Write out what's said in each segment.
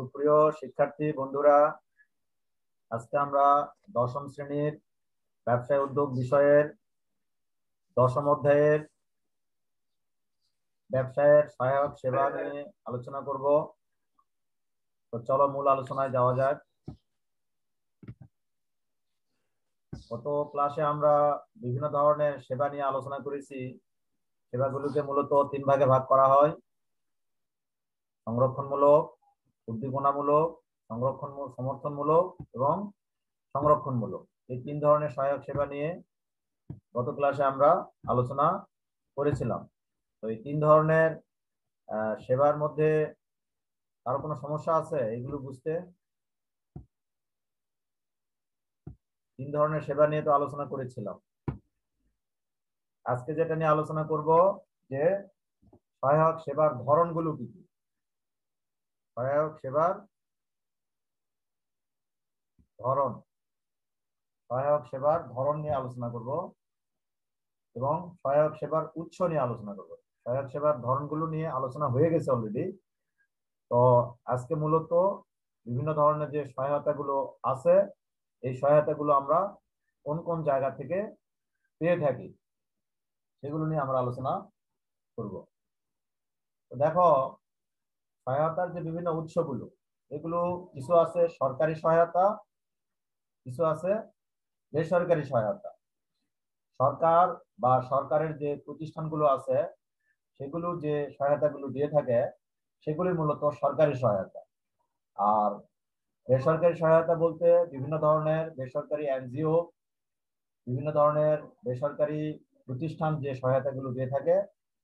সুপ্রিয় শিক্ষার্থী বন্ধুরা, আজকে আমরা দশম শ্রেণীর ব্যবসায় উদ্যোগ বিষয়ের দশম অধ্যায়ের ব্যবসায়ের সহায়ক সেবা নিয়ে আলোচনা করব। তো চলো মূল আলোচনায় যাওয়া যাক। গত ক্লাসে আমরা বিভিন্ন ধরনের সেবা নিয়ে আলোচনা করেছি। সেবাগুলোকে মূলত তিন ভাগে ভাগ করা হয়: সংরক্ষণমূলক, উদ্দীপনামূলক, সমর্থনমূলক এবং সংরক্ষণমূলক। এই তিন ধরনের সহায়ক সেবা নিয়ে গত ক্লাসে আমরা আলোচনা করেছিলাম। তো এই তিন ধরনের সেবার মধ্যে কারো কোনো সমস্যা আছে এগুলো বুঝতে? তিন ধরনের সেবা নিয়ে তো আলোচনা করেছিলাম। আজকে যেটা নিয়ে আলোচনা করব যে সহায়ক সেবার ধরনগুলো কি কি। সহায়ক সেবার ধরন, সহায়ক সেবার ধরন নিয়ে আলোচনা করব এবং সহায়ক সেবার উৎস নিয়ে আলোচনা করব। সহায়ক সেবার ধরনগুলো নিয়ে আলোচনা হয়ে গেছে অলরেডি। তো আজকে মূলত বিভিন্ন ধরনের যে সহায়তাগুলো আছে, এই সহায়তাগুলো আমরা কোন কোন জায়গা থেকে পেয়ে থাকি সেগুলো নিয়ে আমরা আলোচনা করব। তো দেখো, সহায়তার যে বিভিন্ন উৎসগুলো, এগুলো কিছু আছে সরকারি সহায়তা, কিছু আছে বেসরকারি সহায়তা। সরকার বা সরকারের যে প্রতিষ্ঠানগুলো আছে সেগুলো যে সহায়তাগুলো দিয়ে থাকে সেগুলি মূলত সরকারি সহায়তা। আর বেসরকারি সহায়তা বলতে বিভিন্ন ধরনের বেসরকারি এনজিও, বিভিন্ন ধরনের বেসরকারি প্রতিষ্ঠান যে সহায়তাগুলো দিয়ে থাকে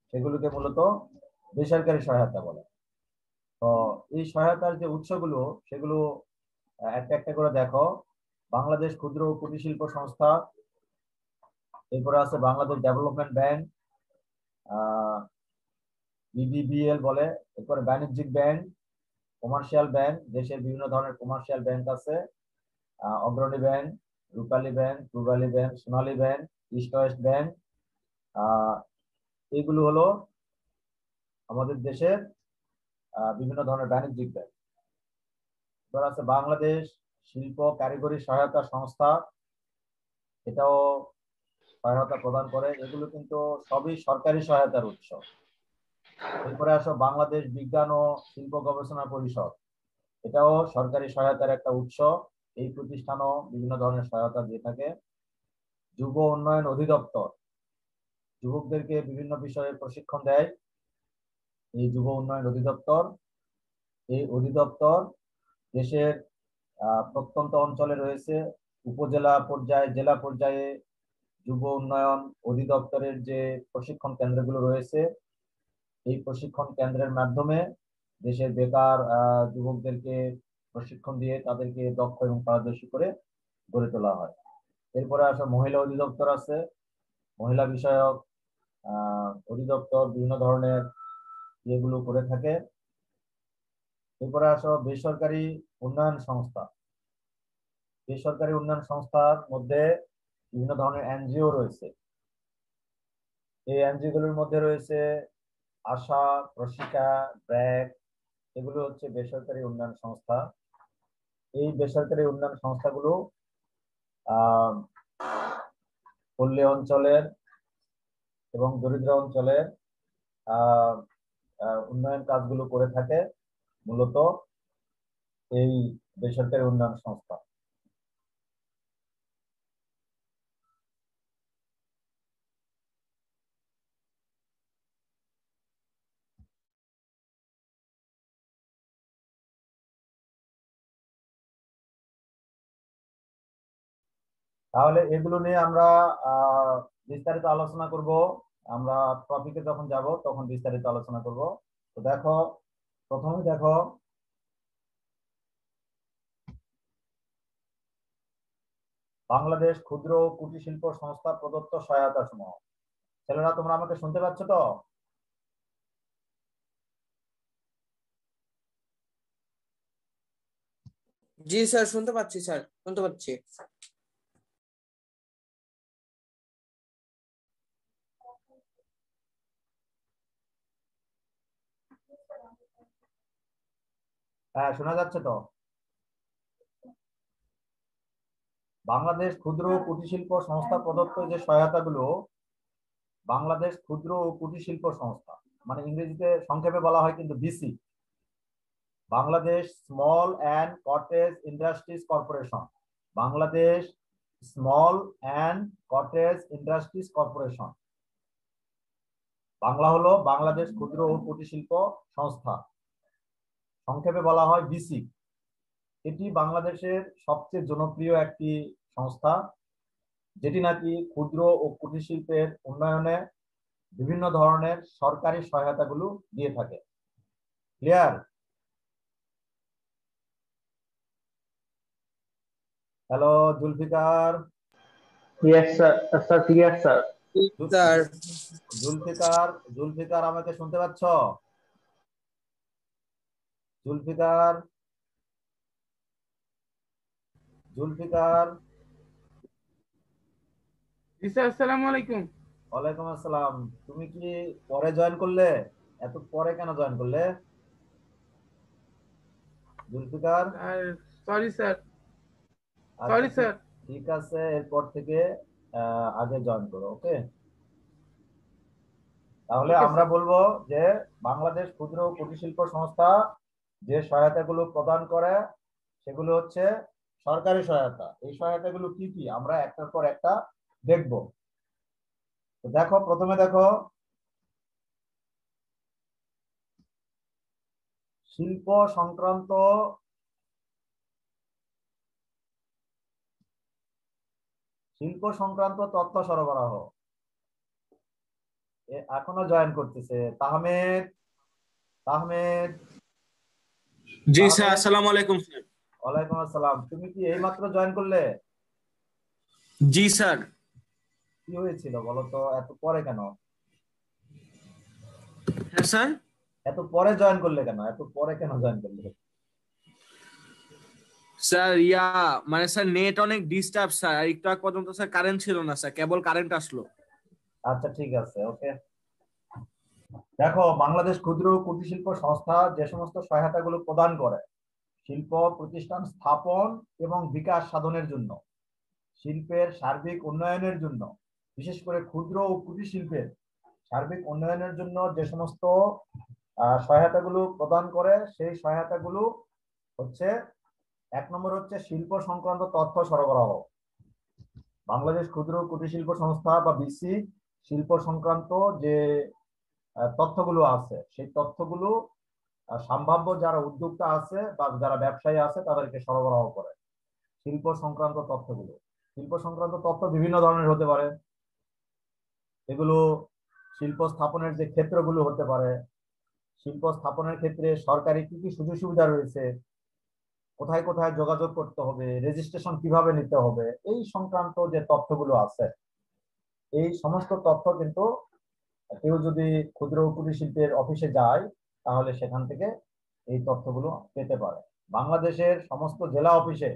সেগুলোকে মূলত বেসরকারি সহায়তা বলে। তো এই সহায়তার যে উৎসগুলো সেগুলো একটা একটা করে দেখো। বাংলাদেশ ক্ষুদ্র ও কুটির শিল্প সংস্থা, এরপরে আছে বাংলাদেশ ডেভেলপমেন্ট ব্যাংক, বিবিবিএল বলে, এরপরে বাণিজ্যিক ব্যাংক, কমার্শিয়াল ব্যাংক, দেশের বিভিন্ন ধরনের কমার্শিয়াল ব্যাংক আছে, অগ্রণী ব্যাংক, রূপালী ব্যাংক, পূবালী ব্যাংক, সোনালী ব্যাংক, ইস্ট ওয়েস্ট ব্যাংক। এগুলো হলো আমাদের দেশের বিভিন্ন ধরনের বাণিজ্যিক ব্যাংক। এবার আছে বাংলাদেশ শিল্প কারিগরি সহায়তা সংস্থা, এটাও সহায়তা প্রদান করে। এগুলো কিন্তু সবই সরকারি সহায়তার উৎস। এরপরে আসো বাংলাদেশ বিজ্ঞান ও শিল্প গবেষণা পরিষদ, এটাও সরকারি সহায়তার একটা উৎস। এই প্রতিষ্ঠানও বিভিন্ন ধরনের সহায়তা দিয়ে থাকে। যুব উন্নয়ন অধিদপ্তর, যুবকদেরকে বিভিন্ন বিষয়ে প্রশিক্ষণ দেয় এই যুব উন্নয়ন অধিদপ্তর। এই অধিদপ্তর দেশের প্রত্যন্ত অঞ্চলে রয়েছে। উপজেলা পর্যায়ে, জেলা পর্যায়ে যুব উন্নয়ন অধিদপ্তরের যে প্রশিক্ষণ কেন্দ্রগুলো রয়েছে, এই প্রশিক্ষণ কেন্দ্রের মাধ্যমে দেশের বেকার যুবকদেরকে প্রশিক্ষণ দিয়ে তাদেরকে দক্ষ এবং পারদর্শী করে গড়ে তোলা হয়। এরপরে আসা মহিলা অধিদপ্তর আছে, মহিলা বিষয়ক অধিদপ্তর বিভিন্ন ধরনের ইয়েগুলো করে থাকে। এরপরে আসো বেসরকারি উন্নয়ন সংস্থা। বেসরকারি উন্নয়ন সংস্থার মধ্যে বিভিন্ন ধরনের এনজিও রয়েছে। এই এনজিও গুলোর মধ্যে রয়েছে আশা, প্রশিকা, ব্র্যাক, এগুলো হচ্ছে বেসরকারি উন্নয়ন সংস্থা। এই বেসরকারি উন্নয়ন সংস্থাগুলো পল্লী অঞ্চলের এবং দরিদ্র অঞ্চলের উন্নয়ন কাজগুলো করে থাকে মূলত এই বেসরকারি উন্নয়ন সংস্থা। তাহলে এগুলো নিয়ে আমরা বিস্তারিত আলোচনা করব। আমরা টপিকে যখন যাব তখন বিস্তারিত আলোচনা করব। তো দেখো, প্রথমে দেখো বাংলাদেশ ক্ষুদ্র ও কুটির শিল্প সংস্থা প্রদত্ত সহায়তা সমূহ। ছেলেরা, তোমরা আমাকে শুনতে পাচ্ছ তো? জি স্যার, শুনতে পাচ্ছি স্যার, শুনতে পাচ্ছি। হ্যাঁ, শোনা যাচ্ছে তো। বাংলাদেশ ক্ষুদ্র ও কুটির শিল্প সংস্থা প্রদত্ত যে সহায়তাগুলো, বাংলাদেশ ক্ষুদ্র ও কুটির শিল্প সংস্থা, মানে ইংরেজিতে সংক্ষেপে বলা হয় কিন্তু BC, Bangladesh small and cottage industries corporation, Bangladesh small and cottage industries corporation, Bangla হলো বাংলাদেশ ক্ষুদ্র ও কুটির শিল্প সংস্থা, সংক্ষেপে বলা হয় বিসি। এটি বাংলাদেশের সবচেয়ে জনপ্রিয় একটি সংস্থা, যেটি নাকি ক্ষুদ্র ও কুটির শিল্পের উন্নয়নে বিভিন্ন ধরনের সরকারি সহায়তাগুলো দিয়ে থাকে। Clear? Hello Zulfikar. Yes, sir. Sir, clear, sir. জুল- স্যার জুলফিকার, জুলফিকার আমাকে শুনতে পাচ্ছ? জুলফিকার, জুলফিকার। জি স্যার, আসসালামু আলাইকুম। ওয়ালাইকুম আসসালাম। তুমি কি পরে জয়েন করলে? এত পরে কেন জয়েন করলে জুলফিকার? আর সরি স্যার, আচ্ছা, সরি স্যার। ঠিক আছে, এরপর থেকে আগে জয়েন করো, ওকে? তাহলে ওকে আমরা স্যার। বলবো যে বাংলাদেশ ক্ষুদ্র ও কুটির শিল্প সংস্থা যে সহায়তাগুলো প্রদান করে সেগুলো হচ্ছে সরকারি সহায়তা। এই সহায়তাগুলো কি কি আমরা একটার পর একটা দেখব। তো দেখো, প্রথমে দেখো শিল্প সংক্রান্ত তথ্য সরবরাহ। এখনো জয়েন করতেছে তাহমেদ। তাহমেদ, জি স্যার, তাহমেদ। আসসালামু আলাইকুম স্যার। ওয়ালাইকুম আসসালাম। তুমি কি এইমাত্র জয়েন করলে? জি স্যার। কি হয়েছিল বলো তো, এত পরে কেন? হ্যাঁ স্যার। এত পরে জয়েন করলে কেন? এত পরে কেন জয়েন করলে? স্যার মানে স্যার নেট অনেক ডিস্টার্ব স্যার, আর একটু আগ পর্যন্ত স্যার কারেন্ট ছিল না স্যার, কেবল কারেন্ট আসলো। আচ্ছা, ঠিক আছে, ওকে। দেখো, বাংলাদেশ ক্ষুদ্র ও কুটির শিল্প সংস্থা যে সমস্ত সহায়তাগুলো প্রদান করে শিল্প প্রতিষ্ঠান স্থাপন এবং বিকাশ সাধনের জন্য, শিল্পের সার্বিক উন্নয়নের জন্য, বিশেষ করে ক্ষুদ্র ও কুটির শিল্পের সার্বিক উন্নয়নের জন্য যে সমস্ত সহায়তাগুলো প্রদান করে, সেই সহায়তাগুলো হচ্ছে, এক নম্বর হচ্ছে শিল্প সংক্রান্ত তথ্য সরবরাহ। বাংলাদেশ ক্ষুদ্র ও কুটির শিল্প সংস্থা বা বিসি শিল্প সংক্রান্ত যে তথ্যগুলো আছে, সেই তথ্যগুলো সম্ভাব্য যারা উদ্যোক্তা আছে বা যারা ব্যবসায়ী আছে তাদেরকে সরবরাহ করে। শিল্প সংক্রান্ত তথ্যগুলো, শিল্প সংক্রান্ত তথ্য বিভিন্ন ধরনের হতে পারে। এগুলো শিল্প স্থাপনের যে ক্ষেত্রগুলো হতে পারে, শিল্প স্থাপনের ক্ষেত্রে সরকারি কি কি সুযোগ সুবিধা রয়েছে, কোথায় কোথায় যোগাযোগ করতে হবে, রেজিস্ট্রেশন কিভাবে নিতে হবে, এই সংক্রান্ত যে তথ্যগুলো আছে, এই সমস্ত তথ্য কিন্তু কেউ যদি ক্ষুদ্র ও কুটির শিল্পের অফিসে যায় তাহলে সেখান থেকে এই তথ্যগুলো পেতে পারে। বাংলাদেশের সমস্ত জেলা অফিসে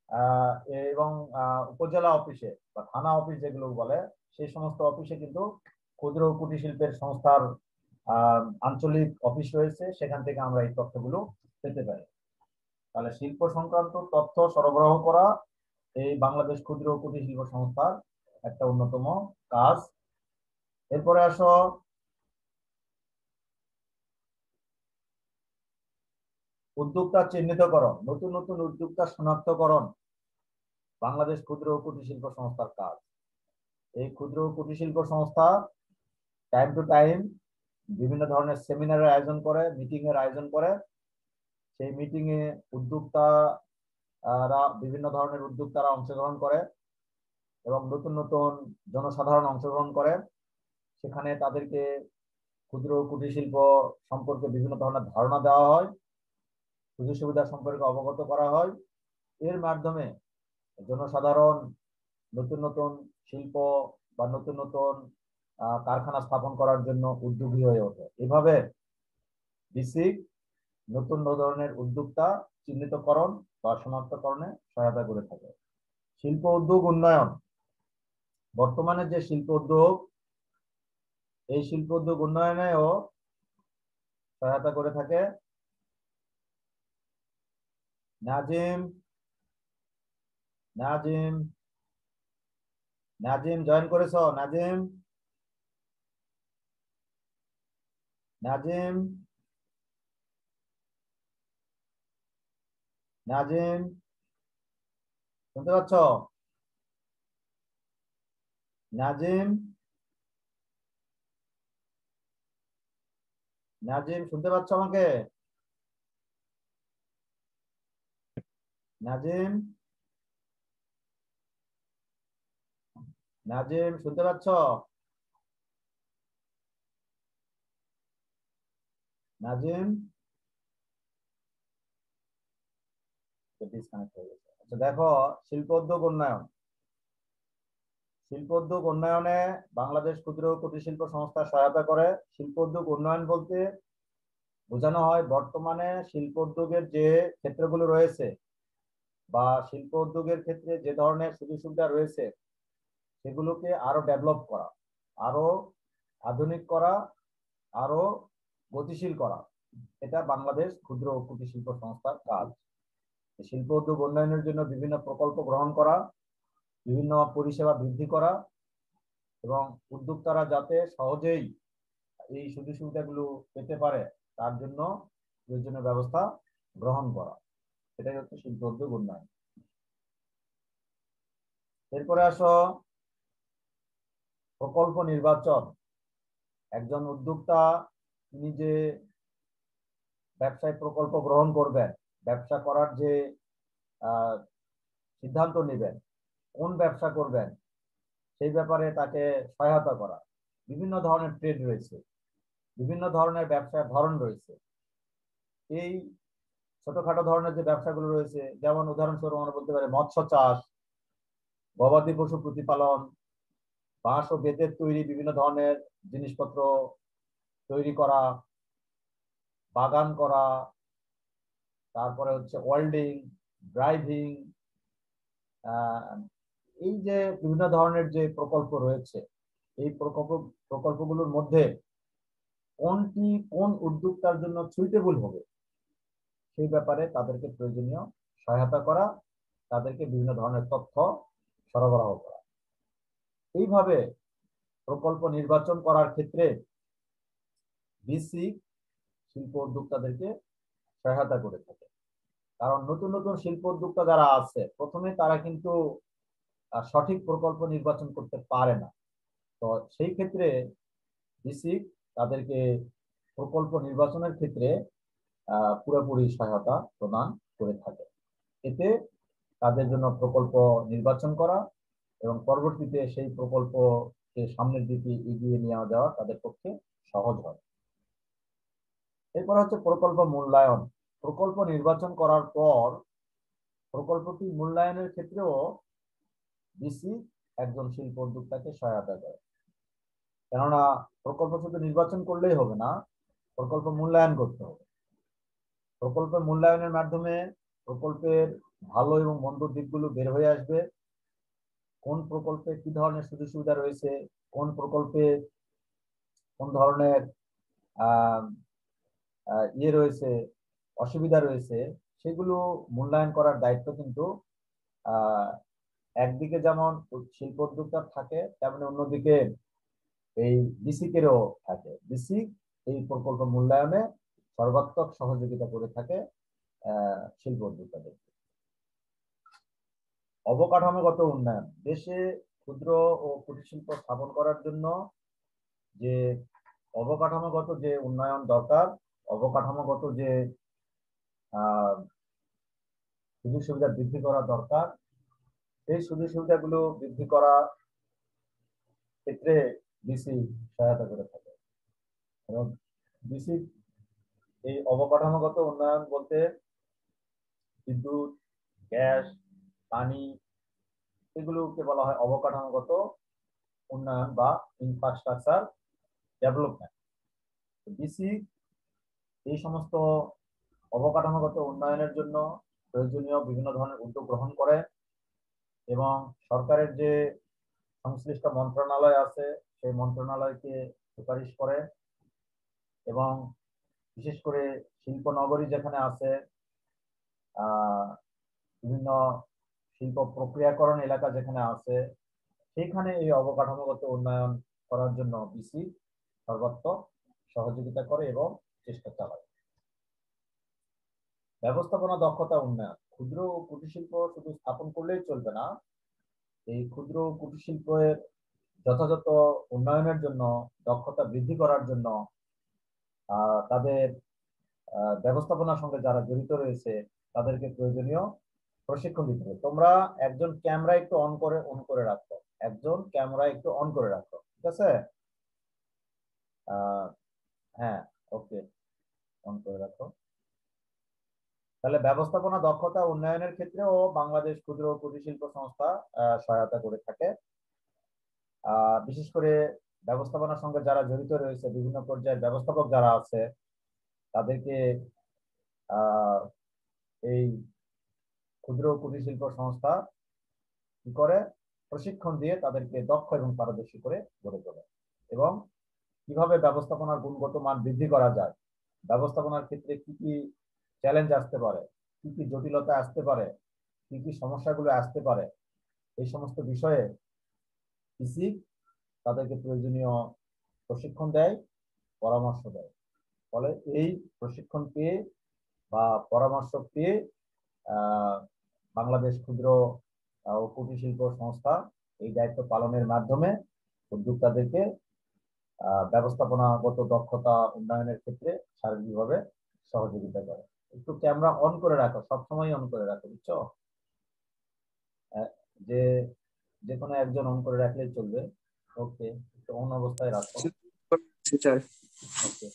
আহ এবং উপজেলা অফিসে বা থানা অফিস যেগুলো বলে, সেই সমস্ত অফিসে কিন্তু ক্ষুদ্র ও কুটির শিল্পের সংস্থার আঞ্চলিক অফিস রয়েছে, সেখান থেকে আমরা এই তথ্যগুলো পেতে পারি। তাহলে শিল্প সংক্রান্ত তথ্য সরবরাহ করা এই বাংলাদেশ ক্ষুদ্র ও কুটির শিল্প সংস্থার একটা অন্যতম কাজ। এরপরে আসো উদ্যোক্তা চিহ্নিতকরণ, নতুন নতুন উদ্যোক্তা শনাক্তকরণ বাংলাদেশ ক্ষুদ্র ও কুটির শিল্প সংস্থার কাজ। এই ক্ষুদ্র ও কুটির শিল্প সংস্থা টাইম টু টাইম বিভিন্ন ধরনের সেমিনারের আয়োজন করে, মিটিং এর আয়োজন করে। সেই মিটিং এ উদ্যোক্তারা, বিভিন্ন ধরনের উদ্যোক্তারা অংশগ্রহণ করে এবং নতুন নতুন জনসাধারণ অংশগ্রহণ করে। সেখানে তাদেরকে ক্ষুদ্র ও কুটির শিল্প সম্পর্কে বিভিন্ন ধরনের ধারণা দেওয়া হয়, সুযোগ সুবিধা সম্পর্কে অবগত করা হয়। এর মাধ্যমে জনসাধারণ নতুন নতুন শিল্প বা নতুন নতুন কারখানা স্থাপন করার জন্য উদ্যোগী হয়ে ওঠে। এভাবে বিসিক নতুন ধরনের উদ্যোক্তা চিহ্নিতকরণ বা শনাক্তকরণে সহায়তা করে থাকে। শিল্প উদ্যোগ উন্নয়ন, বর্তমানে যে শিল্প উদ্যোগ, এই শিল্প উদ্যোগ উন্নয়নেও সহায়তা করে থাকে নাজিম, নাজিম, নাজিম জয়েন করেছো? নাজিম, নাজিম, নাজিম শুনতে পাচ্ছ? নাজিম, নাজিম শুনতে পাচ্ছ আমাকে? নাজিম, নাজিম শুনতে পাচ্ছ? নাজিম ডিসকানেক্ট হয়ে গেছে। আচ্ছা দেখো, শিল্প উদ্যোগ উন্নয়ন, শিল্প উদ্যোগ উন্নয়নে বাংলাদেশ ক্ষুদ্র ও কুটির শিল্প সংস্থা সহায়তা করে। শিল্প উদ্যোগ উন্নয়ন বলতে বোঝানো হয় বর্তমানে শিল্প উদ্যোগের যে ক্ষেত্রগুলো রয়েছে বা শিল্প উদ্যোগের ক্ষেত্রে যে ধরনের সুযোগ সুবিধা রয়েছে সেগুলোকে আরো ডেভেলপ করা, আরো আধুনিক করা, আরো গতিশীল করা। এটা বাংলাদেশ ক্ষুদ্র ও কুটির শিল্প সংস্থার কাজ। শিল্প উদ্যোগ উন্নয়নের জন্য বিভিন্ন প্রকল্প গ্রহণ করা, বিভিন্ন পরিষেবা বৃদ্ধি করা এবং উদ্যোক্তারা যাতে সহজেই এই সুযোগ সুবিধাগুলো পেতে পারে তার জন্য প্রয়োজনীয় ব্যবস্থা গ্রহণ করা। এটাই হচ্ছে শিল্প উদ্যোগ উন্নয়ন। এরপরে আসো প্রকল্প নির্বাচন। একজন উদ্যোক্তা তিনি যে ব্যবসায় প্রকল্প গ্রহণ করবেন, ব্যবসা করার যে সিদ্ধান্ত নেবেন, কোন ব্যবসা করবেন সেই ব্যাপারে তাকে সহায়তা করা। বিভিন্ন ধরনের ট্রেড রয়েছে, বিভিন্ন ধরনের ব্যবসার ধরন রয়েছে। এই ছোটখাটো ধরনের যে ব্যবসাগুলো রয়েছে, যেমন উদাহরণস্বরূপ আমরা বলতে পারি মৎস্য চাষ, গবাদি পশু প্রতিপালন, বাঁশ ও বেতের তৈরি বিভিন্ন ধরনের জিনিসপত্র তৈরি করা, বাগান করা, তারপরে হচ্ছে ওয়েল্ডিং, ড্রাইভিং, এই যে বিভিন্ন ধরনের যে প্রকল্প রয়েছে, এই প্রকল্পগুলোর মধ্যে কোনটি কোন উদ্যোক্তার জন্য সুইটেবল হবে সেই ব্যাপারে তাদেরকে প্রয়োজনীয় সহায়তা করা, তাদেরকে বিভিন্ন ধরনের তথ্য সরবরাহ করা। এইভাবে প্রকল্প নির্বাচন করার ক্ষেত্রে বিসি শিল্প উদ্যোক্তাদেরকে সহায়তা করে থাকে। কারণ নতুন নতুন শিল্প উদ্যোক্তা যারা আছে প্রথমে তারা কিন্তু সঠিক প্রকল্প নির্বাচন করতে পারে না। তো সেই ক্ষেত্রে বিসি তাদেরকে প্রকল্প নির্বাচনের ক্ষেত্রে পুরোপুরি সহায়তা প্রদান করে থাকে। এতে তাদের জন্য প্রকল্প নির্বাচন করা এবং পরবর্তীতে সেই প্রকল্পকে সামনের দিকে এগিয়ে নিয়ে যাওয়া তাদের পক্ষে সহজ হয়। এরপর হচ্ছে প্রকল্প মূল্যায়ন। প্রকল্প নির্বাচন করার পর প্রকল্পটি মূল্যায়নের ক্ষেত্রেও বিসি একজন শিল্প উদ্যোক্তাকে সহায়তা করে। কেননা প্রকল্প শুধু নির্বাচন করলেই হবে না, প্রকল্প মূল্যায়ন করতে হবে। প্রকল্প মূল্যায়নের মাধ্যমে প্রকল্পের ভালো এবং মন্দ দিকগুলো বের হয়ে আসবে। কোন প্রকল্পে কি ধরনের সুযোগ সুবিধা রয়েছে, কোন প্রকল্পে কোন ধরনের রয়েছে, অসুবিধা রয়েছে, সেগুলো মূল্যায়ন করার দায়িত্ব কিন্তু একদিকে যেমন শিল্প উদ্যোক্তার থাকে, তেমনি অন্যদিকে এই বিসিকেরও থাকে। বিসি এই প্রকল্প মূল্যায়নে সর্বাত্মক সহযোগিতা করে থাকে শিল্প উদ্যোক্তাদের। অবকাঠামোগত উন্নয়ন। দেশে ক্ষুদ্র ও কুটির শিল্প স্থাপন করার জন্য যে অবকাঠামোগত যে উন্নয়ন দরকার, অবকাঠামোগত যে সুযোগ সুবিধা বৃদ্ধি করা দরকার, সেই সুযোগ সুবিধাগুলো বৃদ্ধি করার ক্ষেত্রে বিসি সহায়তা করে থাকে। এবং বিসি এই অবকাঠামোগত উন্নয়ন বলতে বিদ্যুৎ, গ্যাস, পানি, এগুলোকে বলা হয় অবকাঠামোগত উন্নয়ন বা ইনফ্রাস্ট্রাকচার ডেভেলপমেন্ট। বিসি এই সমস্ত অবকাঠামোগত উন্নয়নের জন্য প্রয়োজনীয় বিভিন্ন ধরনের উদ্যোগ গ্রহণ করে এবং সরকারের যে সংশ্লিষ্ট মন্ত্রণালয় আছে সেই মন্ত্রণালয়কে সুপারিশ করে এবং বিশেষ করে শিল্প নগরী যেখানে আছে বিভিন্ন শিল্প প্রক্রিয়াকরণ এলাকা যেখানে আছে সেখানে এই অবকাঠামোগত উন্নয়ন করার জন্য বিসি সর্বাত্মক সহযোগিতা করে এবং চেষ্টা চালায়। ব্যবস্থাপনা দক্ষতা উন্নয়ন, ক্ষুদ্র ও কুটির শিল্প শুধু স্থাপন করলেই চলবে না। এই ক্ষুদ্র ও কুটির শিল্পের যথাযথ উন্নয়নের জন্য, দক্ষতা বৃদ্ধি করার জন্য তাদের ব্যবস্থাপনার সঙ্গে যারা জড়িত রয়েছে তাদেরকে প্রয়োজনীয় প্রশিক্ষণ দিতে হবে। তোমরা একজন ক্যামেরা একটু অন করে রাখো, একজন ক্যামেরা একটু অন করে রাখো, ঠিক আছে? হ্যাঁ, ওকে, অন করে রাখো। তাহলে ব্যবস্থাপনা দক্ষতা উন্নয়নের ক্ষেত্রেও বাংলাদেশ ক্ষুদ্র ও কুটির শিল্প সংস্থা সহায়তা করে থাকে। বিশেষ করে ব্যবস্থাপনার সঙ্গে যারা জড়িত রয়েছে, বিভিন্ন পর্যায়ের ব্যবস্থাপক যারা আছে তাদেরকে এই ক্ষুদ্র ও কুটির শিল্প সংস্থা কি করে, প্রশিক্ষণ দিয়ে তাদেরকে দক্ষ এবং পারদর্শী করে গড়ে তোলে। এবং কিভাবে ব্যবস্থাপনার গুণগত মান বৃদ্ধি করা যায়, ব্যবস্থাপনার ক্ষেত্রে কি কি চ্যালেঞ্জ আসতে পারে, কি কি জটিলতা আসতে পারে, কি কি সমস্যাগুলো আসতে পারে, এই সমস্ত বিষয়ে পিসি তাদেরকে প্রয়োজনীয় প্রশিক্ষণ দেয়, পরামর্শ দেয়। ফলে এই প্রশিক্ষণ পেয়ে বা পরামর্শ পেয়ে বাংলাদেশ ক্ষুদ্র ও কুটির শিল্প সংস্থা এই দায়িত্ব পালনের মাধ্যমে উদ্যোক্তাদেরকে ব্যবস্থাপনাগত দক্ষতা উন্নয়নের ক্ষেত্রে সার্বিকভাবে সহযোগিতা করে। একটু ক্যামেরা অন করে রাখো, সবসময় অন করে রাখো, বুঝছো? যে কোনো একজন অন করে রাখলেই চলবে। ওকে, একটু অন অবস্থায় রাখো। ওকে,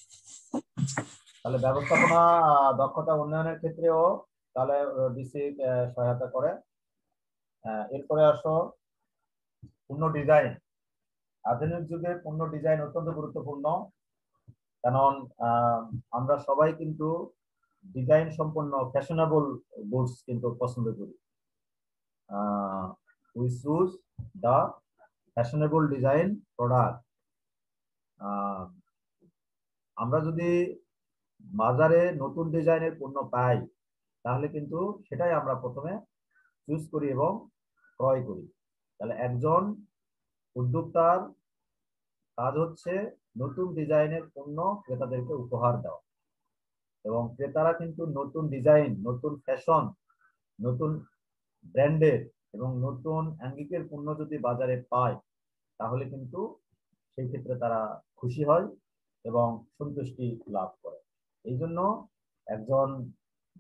তাহলে ব্যবস্থাপনা দক্ষতা উন্নয়নের ক্ষেত্রেও তাহলে ডিসি সহায়তা করে। এরপরে আসো পণ্য ডিজাইন। আধুনিক যুগে পণ্য ডিজাইন অত্যন্ত গুরুত্বপূর্ণ, কারণ আমরা সবাই কিন্তু ডিজাইন সম্পন্ন ফ্যাশনেবল গুডস কিন্তু পছন্দ করি। We choose the fashionable design product. আমরা যদি বাজারে নতুন ডিজাইনের পণ্য পাই তাহলে কিন্তু সেটাই আমরা প্রথমে চুজ করি এবং ক্রয় করি। তাহলে একজন উদ্যোক্তার কাজ হচ্ছে নতুন ডিজাইনের পণ্য ক্রেতাদেরকে উপহার দেওয়া, এবং ক্রেতারা কিন্তু নতুন ডিজাইন, নতুন ফ্যাশন, নতুন ব্র্যান্ডের এবং নতুন আঙ্গিকের পণ্য যদি বাজারে পায় তাহলে কিন্তু সেই ক্ষেত্রে তারা খুশি হয় এবং সন্তুষ্টি লাভ করে। এই জন্য একজন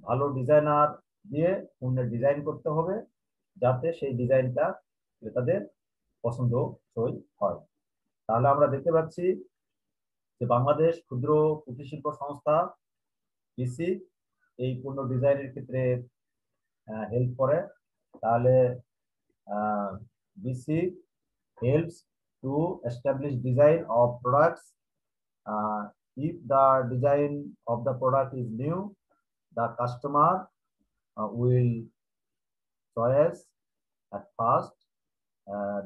ভালো ডিজাইনার দিয়ে পণ্যের ডিজাইন করতে হবে যাতে সেই ডিজাইনটা ক্রেতাদের পছন্দসই হয়। তাহলে আমরা দেখতে পাচ্ছি যে বাংলাদেশ ক্ষুদ্র কুটির শিল্প সংস্থা বিসি এই পণ্য ডিজাইনের ক্ষেত্রে হেল্প করে। তাহলে BC helps to establish design of products. If the design of the product is new, the customer will choose at first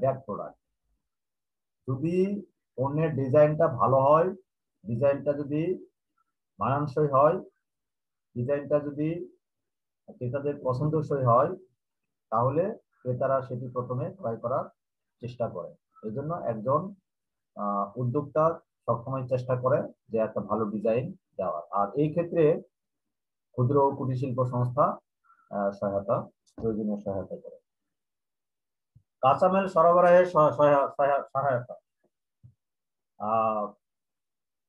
that product. যদি পণ্যের ডিজাইনটা ভালো হয়, ডিজাইনটা যদি মানানসই হয়, ডিজাইনটা যদি ক্রেতাদের পছন্দসই হয় তাহলে ক্রেতারা সেটি প্রথমে ক্রয় করার চেষ্টা করে। এই জন্য একজন উদ্যোক্তা সবসময় চেষ্টা করে যে একটা ভালো ডিজাইন দেওয়ার, আর এই ক্ষেত্রে ক্ষুদ্র ও কুটির শিল্প সংস্থা প্রয়োজনীয় সহায়তা করে। কাঁচামাল সরবরাহে সহায়তা।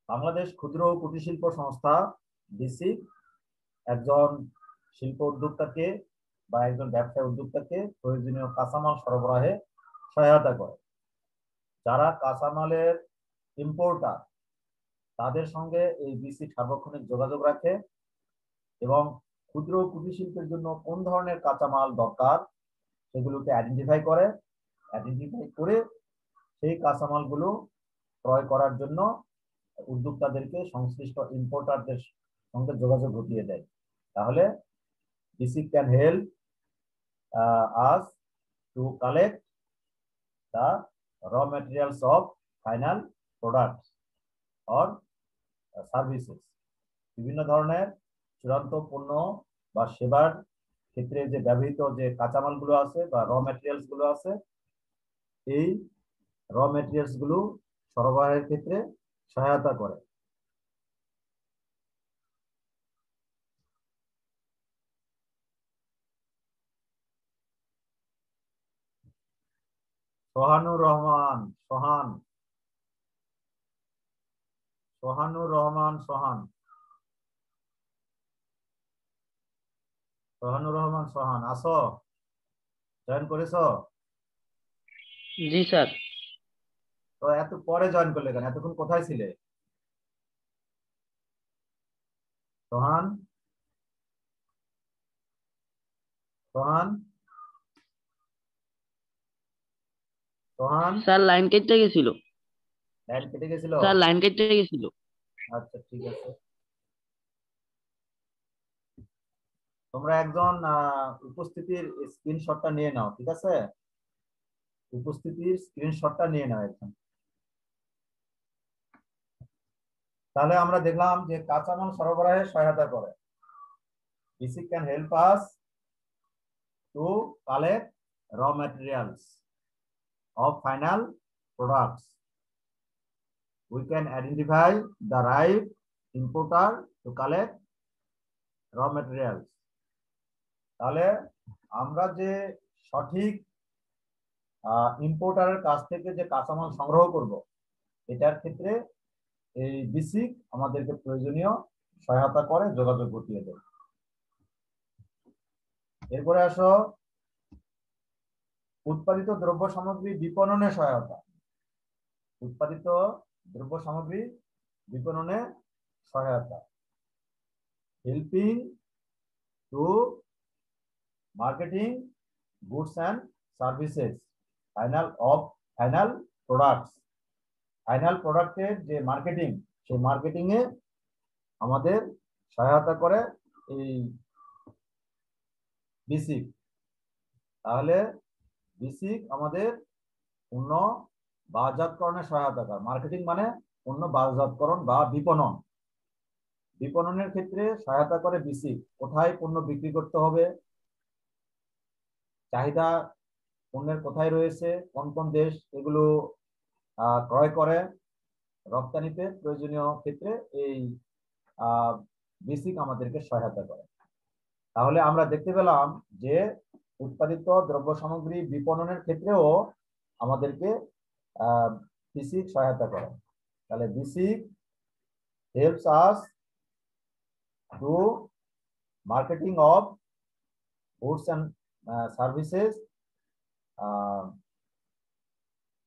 বাংলাদেশ ক্ষুদ্র ও কুটির শিল্প সংস্থা ডিসি একজন শিল্প উদ্যোক্তাকে বা একজন ব্যবসায়ী উদ্যোক্তাকে প্রয়োজনীয় কাঁচামাল সরবরাহে সহায়তা করে। যারা কাঁচামালের ইম্পোর্টার তাদের সঙ্গে এই বিসি সার্বক্ষণিক যোগাযোগ রাখে এবং ক্ষুদ্র কুটির শিল্পের জন্য কোন ধরনের কাঁচামাল দরকার সেগুলোকে আইডেন্টিফাই করে সেই কাঁচামালগুলো ক্রয় করার জন্য উদ্যোক্তাদেরকে সংশ্লিষ্ট ইম্পোর্টারদের সঙ্গে যোগাযোগ ঘটিয়ে দেয়। তাহলে BC can help us to collect the raw materials of final products or services. বিভিন্ন ধরনের চূড়ান্ত পণ্য বা সেবার ক্ষেত্রে যে ব্যবহৃত যে কাঁচামালগুলো আছে বা র ম্যাটেরিয়ালস গুলো আছে, এই র ম্যাটেরিয়ালস গুলো সরবরাহের ক্ষেত্রে সহায়তা করে। সোহানুর রহমান সোহান, সোহানুর রহমান সোহান, সোহানুর রহমান সোহান, আসো, জয়েন করেছো? জি স্যার। তো এত পরে জয়েন করলে কেন? এতক্ষণ কোথায় ছিলে সোহান? সোহান, সোহান, স্যার লাইন কেটে গেছিল। লাইন কেটে গেছিল? স্যার লাইন কেটে গেছিল। আচ্ছা ঠিক আছে। তোমরা একজন উপস্থিতির স্ক্রিনশটটা নিয়ে নাও, ঠিক আছে? উপস্থিতির স্ক্রিনশটটা নিয়ে নাও একজন। তাহলে আমরা দেখলাম যে কাঁচামাল সরবরাহে সহায়তা করে। BSIC can help us to collect raw materials of final products. We can identify the right importer to collect raw materials. তাহলে আমরা যে সঠিক ইম্পোর্টারের কাছ থেকে যে কাঁচামাল সংগ্রহ করব, এটার ক্ষেত্রে এই BSIC আমাদেরকে প্রয়োজনীয় সহায়তা করে, যোগাযোগ ঘটিয়ে দেয়। এরপরে আসো উৎপাদিত দ্রব্য সামগ্রী বিপণনে সহায়তা। উৎপাদিত দ্রব্য সামগ্রী বিপণনে সহায়তা, helping two marketing goods and services, final products. Final প্রোডাক্টের যে মার্কেটিং, সেই মার্কেটিং এ আমাদের সহায়তা করে এই BSIC। তাহলে BSIC আমাদের পণ্য বাজারজাতকরণে সহায়তা করে। মার্কেটিং মানে পণ্য বাজারজাতকরণ বা বিপণন। বিপণনের ক্ষেত্রে সহায়তা করে BSIC। কোথায় পণ্য বিক্রি করতে হবে, চাহিদা পণ্যের কোথায় রয়েছে, কোন কোন দেশ এগুলো ক্রয় করে, রপ্তানিতে প্রয়োজনীয় ক্ষেত্রে এই BSIC আমাদেরকে সহায়তা করে। তাহলে আমরা দেখতে পেলাম যে উৎপাদিত দ্রব্য সামগ্রী বিপণনের ক্ষেত্রেও আমাদেরকে BSIC সহায়তা করে। তাহলে BSIC helps us to marketing of goods and services।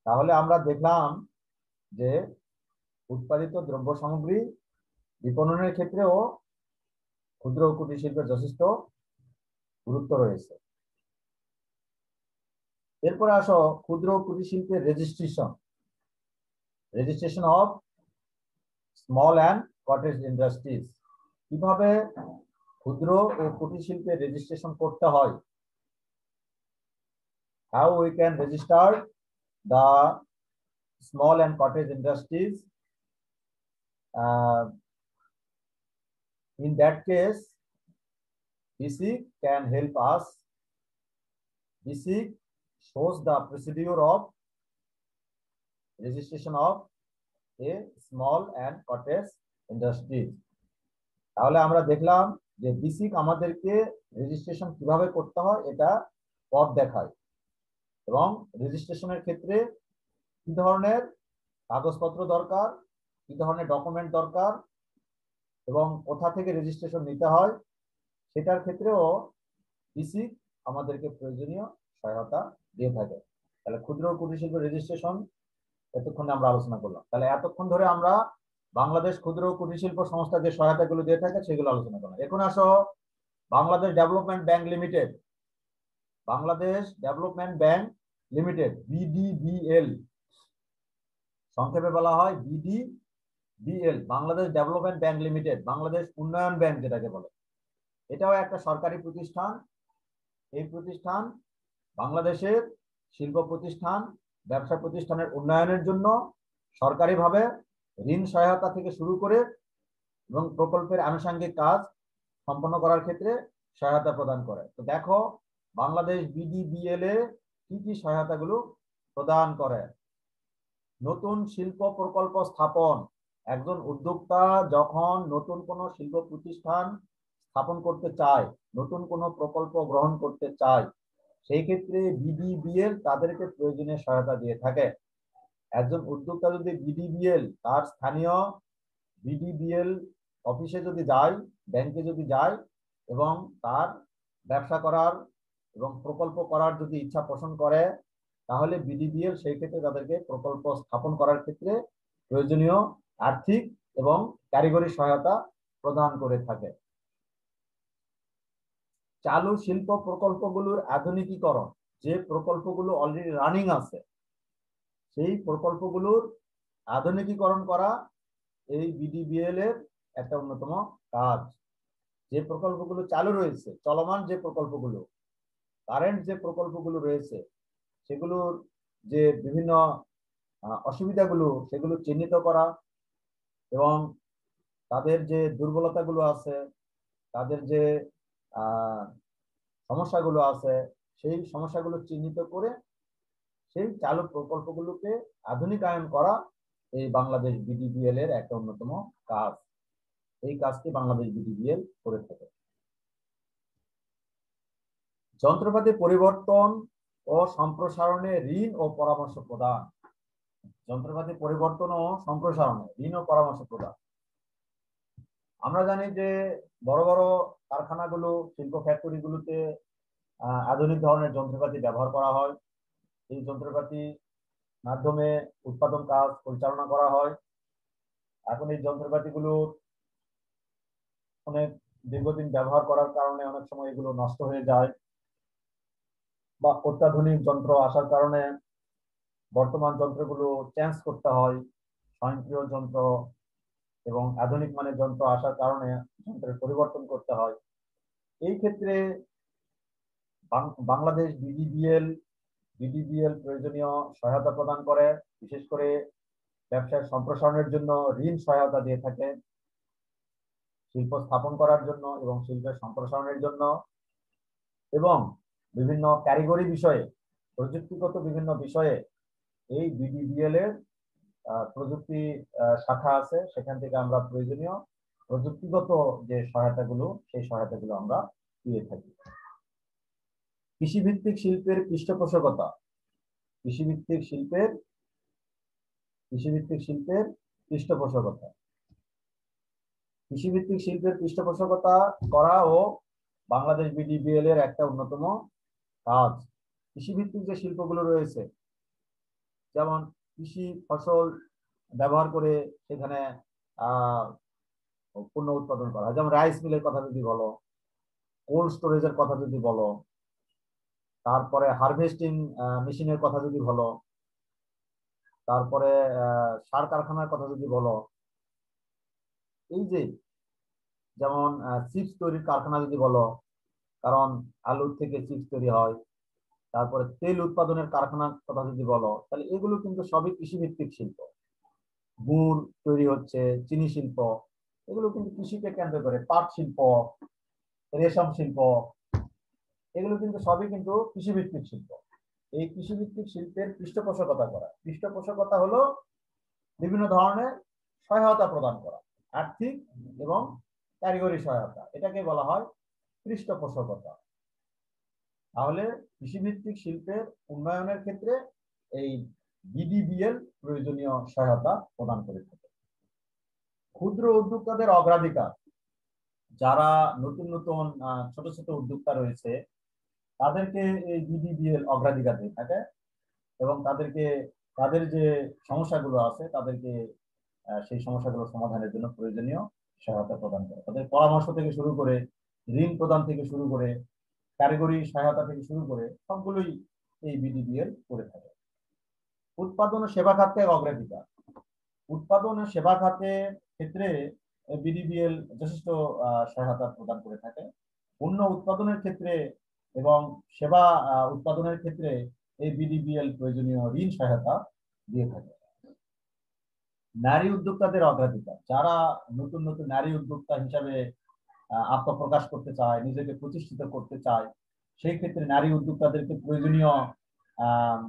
তাহলে আমরা দেখলাম যে উৎপাদিত দ্রব্য সামগ্রী বিপণনের ক্ষেত্রেও ক্ষুদ্র ও কুটির শিল্পের যথেষ্ট গুরুত্ব রয়েছে। এরপরে আসো ক্ষুদ্র ও কুটির শিল্পের registration of small and cottage industries. কিভাবে ক্ষুদ্র ও কুটির শিল্পের রেজিস্ট্রেশন করতে হয়? How we can register the small and cottage industries? In that case, BSIC can help us. BSIC shows the procedure of registration of a small and cottage industries. তাহলে আমরা দেখলাম যে BSIC আমাদেরকে রেজিস্ট্রেশন কিভাবে করতে হয় এটা পথ দেখায়, এবং রেজিস্ট্রেশনের ক্ষেত্রে কি ধরনের কাগজপত্র দরকার, কি ধরনের ডকুমেন্ট দরকার, এবং কোথা থেকে রেজিস্ট্রেশন নিতে হয়, সেটার ক্ষেত্রেও BSIC আমাদেরকে প্রয়োজনীয় সহায়তা দিয়ে থাকে। তাহলে ক্ষুদ্র ও কুটির শিল্প রেজিস্ট্রেশন এতক্ষণে আমরা আলোচনা করলাম। তাহলে এতক্ষণ ধরে আমরা বাংলাদেশ ক্ষুদ্র ও কুটির শিল্প সংস্থা যে সহায়তাগুলো দিয়ে থাকে সেগুলো আলোচনা করলাম। এখন আসো Bangladesh development bank limited. Bangladesh development bank limited, BDBL, সংক্ষেপে বলা হয় BDBL, Bangladesh development bank limited, Bangladesh উন্নয়ন ব্যাংক যেটাকে বলে। এটাও একটা সরকারি প্রতিষ্ঠান। এই প্রতিষ্ঠান বাংলাদেশের শিল্প প্রতিষ্ঠান, ব্যবসা প্রতিষ্ঠানের উন্নয়নের জন্য সরকারিভাবে ঋণ সহায়তা থেকে শুরু করে এবং প্রকল্পের আনুষঙ্গিক কাজ সম্পন্ন করার ক্ষেত্রে সহায়তা প্রদান করে। তো দেখো বাংলাদেশ বিডিবিএল এ কি কি সহায়তাগুলো প্রদান করে। নতুন শিল্প প্রকল্প স্থাপন, একজন উদ্যোক্তা যখন নতুন কোনো শিল্প প্রতিষ্ঠান স্থাপন করতে চায়, নতুন কোনো প্রকল্প গ্রহণ করতে চায়, সেই ক্ষেত্রে বিডিবিএল তাদেরকে প্রয়োজনীয় সহায়তা দিয়ে থাকে। একজন উদ্যোক্তা যদি বিডিবিএল তার স্থানীয় বিডিবিএল অফিসে যদি যায়, ব্যাংকে যদি যায় এবং তার ব্যবসা করার এবং প্রকল্প করার যদি ইচ্ছা পোষণ করে, তাহলে বিডিবিএল সেই ক্ষেত্রে তাদেরকে প্রকল্প স্থাপন করার ক্ষেত্রে প্রয়োজনীয় আর্থিক এবং কারিগরি সহায়তা প্রদান করে থাকে। চালু শিল্প প্রকল্পগুলোর আধুনিকীকরণ, যে প্রকল্পগুলো অলরেডি রানিং আছে সেই প্রকল্পগুলোর আধুনিকীকরণ করা এই বিডিবিএল এর একটা অন্যতম কাজ। যে প্রকল্পগুলো চালু রয়েছে, চলমান যে প্রকল্পগুলো, কারেন্ট যে প্রকল্পগুলো রয়েছে, সেগুলোর যে বিভিন্ন অসুবিধাগুলো সেগুলো চিহ্নিত করা এবং তাদের যে দুর্বলতাগুলো আছে, তাদের যে সমস্যাগুলো আছে, সেই সমস্যাগুলো চিহ্নিত করে সেই চালু প্রকল্পগুলোকে আধুনিকায়ন করা এই বাংলাদেশ বিডিবিএল এর একটা অন্যতম কাজ। এই কাজটি বাংলাদেশ বিডিবিএল করে থাকে। যন্ত্রপাতি পরিবর্তন ও সম্প্রসারণে ঋণ ও পরামর্শ প্রদান। যন্ত্রপাতি পরিবর্তন ও সম্প্রসারণে ঋণ ও পরামর্শ প্রদান। আমরা জানি যে বড় বড় কারখানাগুলো, শিল্প ফ্যাক্টরিগুলোতে আধুনিক ধরনের যন্ত্রপাতি ব্যবহার করা হয়। এই যন্ত্রপাতি মাধ্যমে উৎপাদন কাজ পরিচালনা করা হয়। এখন এই যন্ত্রপাতিগুলো অনেক দীর্ঘদিন ব্যবহার করার কারণে অনেক সময় এগুলো নষ্ট হয়ে যায়, বা অত্যাধুনিক যন্ত্র আসার কারণে বর্তমান যন্ত্রগুলো চেঞ্জ করতে হয়। স্বয়ংক্রিয় যন্ত্র এবং আধুনিক মানের যন্ত্র আসার কারণে যন্ত্রের পরিবর্তন করতে হয়। এই ক্ষেত্রে বাংলাদেশ বিডিবিএল প্রয়োজনীয় সহায়তা প্রদান করে। বিশেষ করে ব্যবসার সম্প্রসারণের জন্য ঋণ সহায়তা দিয়ে থাকে, শিল্প স্থাপন করার জন্য এবং শিল্পের সম্প্রসারণের জন্য, এবং বিভিন্ন কারিগরি বিষয়ে, প্রযুক্তিগত বিভিন্ন বিষয়ে এই বিডিবিএল এর প্রযুক্তি শাখা আছে, সেখান থেকে আমরা প্রয়োজনীয় প্রযুক্তিগত যে সহায়তাগুলো সেই সহায়তাগুলো আমরা পেয়ে থাকি। কৃষিভিত্তিক শিল্পের পৃষ্ঠপোষকতা। কৃষিভিত্তিক শিল্পের পৃষ্ঠপোষকতা। কৃষিভিত্তিক শিল্পের পৃষ্ঠপোষকতা করা ও বাংলাদেশ বিডিবিএল এর একটা অন্যতম কাজ। কৃষিভিত্তিক যে শিল্পগুলো রয়েছে, যেমন কৃষি ফসল ব্যবহার করে সেখানে পণ্য উৎপাদন করা, যেমন রাইস মিলের কথা যদি বলো, কোল্ড স্টোরেজের কথা যদি বলো, তারপরে হারভেস্টিং মেশিনের কথা যদি বলো, তারপরে সার কারখানার কথা যদি বলো, এই যে যেমন চিপস তৈরির কারখানা যদি বলো, কারণ আলুর থেকে চিপস তৈরি হয়, তারপরে তেল উৎপাদনের কারখানার কথা যদি বলো, তাহলে এগুলো কিন্তু সবই কৃষিভিত্তিক শিল্প। গুড় তৈরি হচ্ছে, চিনি শিল্প, এগুলো কিন্তু কৃষিকে কেন্দ্র করে। পাট শিল্প, রেশম শিল্প, এগুলো কিন্তু সবই কিন্তু কৃষিভিত্তিক শিল্প। এই কৃষিভিত্তিক শিল্পের পৃষ্ঠপোষকতা করা, পৃষ্ঠপোষকতা হলো বিভিন্ন ধরনের সহায়তা প্রদান করা, আর্থিক এবং কারিগরি সহায়তা, এটাকে বলা হয় পৃষ্ঠপোষকতা। তাহলে কৃষিভিত্তিক শিল্পের উন্নয়নের ক্ষেত্রে এই বিডিবিএল প্রয়োজনীয় সহায়তা প্রদান করে থাকে। ক্ষুদ্র উদ্যোক্তাদের অগ্রাধিকার। যারা নতুন নতুন ছোট ছোট উদ্যোক্তা রয়েছে তাদেরকে এই বিডিবিএল অগ্রাধিকার দিয়ে থাকে এবং তাদেরকে তাদের যে সমস্যাগুলো আছে তাদেরকে সেই সমস্যাগুলো সমাধানের জন্য প্রয়োজনীয় সহায়তা প্রদান করে। তাদের পরামর্শ থেকে শুরু করে, ঋণ প্রদান থেকে শুরু করে, কারিগরি সহায়তা থেকে শুরু করে সবগুলোই এই বিডিবিএল করে থাকে। উৎপাদন ও সেবা খাতে অগ্রাধিকার। উৎপাদন ও সেবা খাতের ক্ষেত্রে বিডিবিএল যথেষ্ট সহায়তা প্রদান করে থাকে। পণ্য উৎপাদনের ক্ষেত্রে এবং সেবা উৎপাদনের ক্ষেত্রে এই বিডিবিএল প্রয়োজনীয় ঋণ সহায়তা দিয়ে থাকে। নারী উদ্যোক্তাদের অগ্রাধিকার। যারা নতুন নতুন নারী উদ্যোক্তা হিসাবে আত্মপ্রকাশ করতে চায়, নিজেকে প্রতিষ্ঠিত করতে চায়, সেই ক্ষেত্রে নারী উদ্যোক্তাদেরকে প্রয়োজনীয় আহ,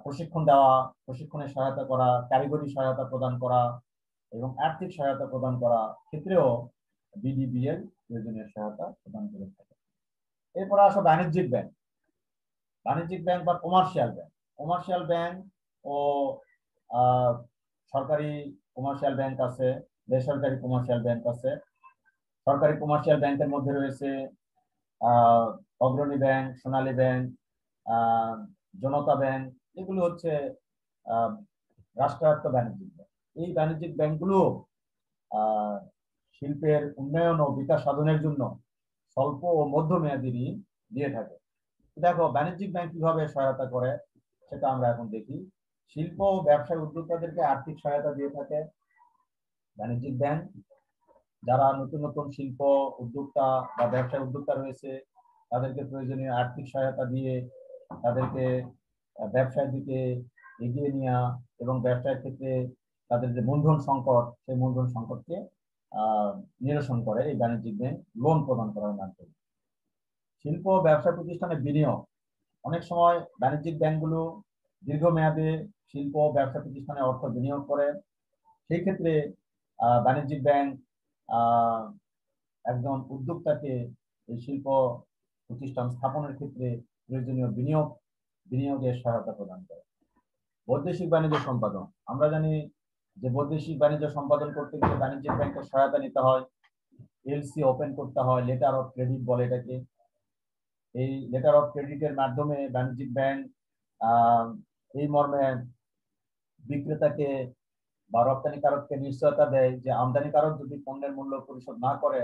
প্রশিক্ষণ দেওয়া, প্রশিক্ষণে সহায়তা করা, কারিগরি সহায়তা প্রদান করা এবং আর্থিক সহায়তা প্রদান করা ক্ষেত্রেও বিডিবিএল প্রয়োজনীয় সহায়তা প্রদান করে থাকে। এরপরে আসো বাণিজ্যিক ব্যাংক। বাণিজ্যিক ব্যাংক বা কমার্শিয়াল ব্যাংক। কমার্শিয়াল ব্যাংক ও সরকারি কমার্শিয়াল ব্যাংক আছে, বেসরকারি কমার্শিয়াল ব্যাংক আছে। সরকারি কমার্শিয়াল ব্যাংকের মধ্যে রয়েছে অগ্রণী ব্যাংক, সোনালী ব্যাংক, জনতা ব্যাংক। এগুলো হচ্ছে রাষ্ট্রায়ত্ত বাণিজ্যিক ব্যাংক। এই বাণিজ্যিক ব্যাংকগুলো শিল্পের উন্নয়ন ও বিকাশ সাধনের জন্য স্বল্প ও মধ্যমেয়াদী ঋণ দিয়ে থাকে। দেখো বাণিজ্যিক ব্যাংক কিভাবে সহায়তা করে সেটা আমরা এখন দেখি। শিল্প ও ব্যবসায়ী উদ্যোক্তাদেরকে আর্থিক সহায়তা দিয়ে থাকে বাণিজ্যিক ব্যাংক। যারা নতুন নতুন শিল্প উদ্যোক্তা বা ব্যবসায়ী উদ্যোক্তা রয়েছে তাদেরকে প্রয়োজনীয় আর্থিক সহায়তা দিয়ে তাদেরকে ব্যবসার দিকে এগিয়ে নেওয়া এবং ব্যবসার ক্ষেত্রে তাদের যে মূলধন সংকট, সেই মূলধন সংকটকে নিরসন করে এই বাণিজ্যিক ব্যাংক লোন প্রদান করার মাধ্যমে। শিল্প ও ব্যবসা প্রতিষ্ঠানে বিনিয়োগ। অনেক সময় বাণিজ্যিক ব্যাংকগুলো দীর্ঘমেয়াদে শিল্প ও ব্যবসা প্রতিষ্ঠানে অর্থ বিনিয়োগ করে। সেই ক্ষেত্রে বাণিজ্যিক ব্যাংক একজন উদ্যোক্তাকে এই শিল্প প্রতিষ্ঠান স্থাপনের ক্ষেত্রে প্রয়োজনীয় বিনিয়োগের সহায়তা প্রদান করে। বৈদেশিক বাণিজ্য সম্পাদন। আমরা জানি যে বৈদেশিক বাণিজ্য সম্পাদন করতে গেলে বাণিজ্যিক ব্যাংকের সহায়তা নিতে হয়, এলসি ওপেন করতে হয়, লেটার অফ ক্রেডিট বলে এটাকে। এই লেটার অফ ক্রেডিটের মাধ্যমে বাণিজ্যিক ব্যাংক এই মর্মে বিক্রেতাকে বা রপ্তানিকারককে নিশ্চয়তা দেয় যে আমদানিকারক যদি পণ্যের মূল্য পরিশোধ না করে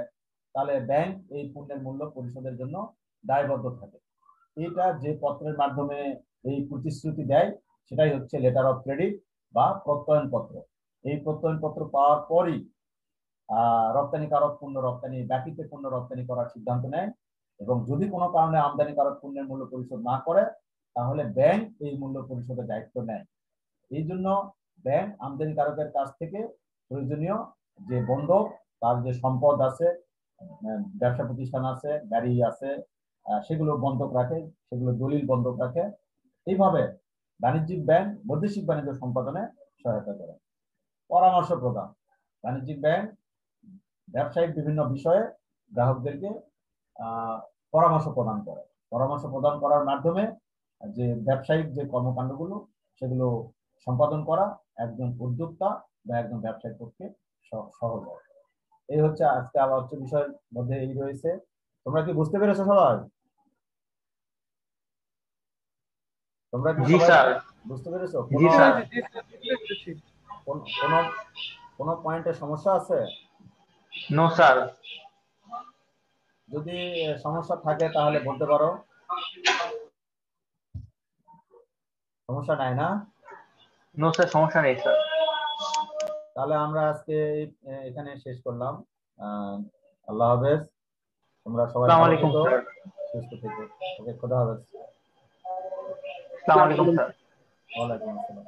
তাহলে ব্যাংক এই পণ্যের মূল্য পরিশোধের জন্য দায়বদ্ধ থাকে। এটা যে পত্রের মাধ্যমে এই প্রতিশ্রুতি দেয় সেটাই হচ্ছে লেটার অফ ক্রেডিট বা প্রত্যয়ন পত্র। এই প্রত্যয়ন পত্র পাওয়ার পরই রপ্তানিকারক পণ্য রপ্তানি, বাকিতে পণ্য রপ্তানি করার সিদ্ধান্ত নেয় এবং যদি কোনো কারণে আমদানিকারক পণ্যের মূল্য পরিশোধ না করে তাহলে ব্যাংক এই মূল্য পরিশোধের দায়িত্ব নেয়। এই জন্য ব্যাংক আমদানিকারকের কাছ থেকে প্রয়োজনীয় যে বন্ধক, তার যে সম্পদ আছে, ব্যবসা প্রতিষ্ঠান আছে, গাড়ি আছে, সেগুলো বন্ধক রাখে, সেগুলো দলিল বন্ধক রাখে। এইভাবে বাণিজ্যিক ব্যাংক বৈদেশিক বাণিজ্য সম্পাদনে সহায়তা করে। পরামর্শ প্রদান। বাণিজ্যিক ব্যাংক ব্যবসায়িক বিভিন্ন বিষয়ে গ্রাহকদেরকে পরামর্শ প্রদান করে। পরামর্শ প্রদান করার মাধ্যমে যে ব্যবসায়িক যে কর্মকাণ্ডগুলো সেগুলো সম্পাদন করা একজন উদ্যোক্তা বা একজন ব্যবসায়ীর পক্ষে সহজ হয়। এই হচ্ছে আজকে আলোচ্য বিষয়ের মধ্যে এই রয়েছে। তোমরা কি বুঝতে পেরেছো সবাই? তোমরা কি বুঝতে পেরেছো? কোন পয়েন্টে সমস্যা আছে? No sir. যদি সমস্যা থাকে তাহলে বলতে পারো। সমস্যা নাই না? নো স্যার, সমস্যা নেই স্যার। তাহলে আমরা আজকে এখানে শেষ করলাম। আল্লাহ হাফেজ। তোমরা সবাই আসসালামু আলাইকুম স্যার। সুস্থ থেকো। ওকে, খোদা হাফেজ। আসসালামু আলাইকুম স্যার। ওয়ালাইকুম আসসালাম।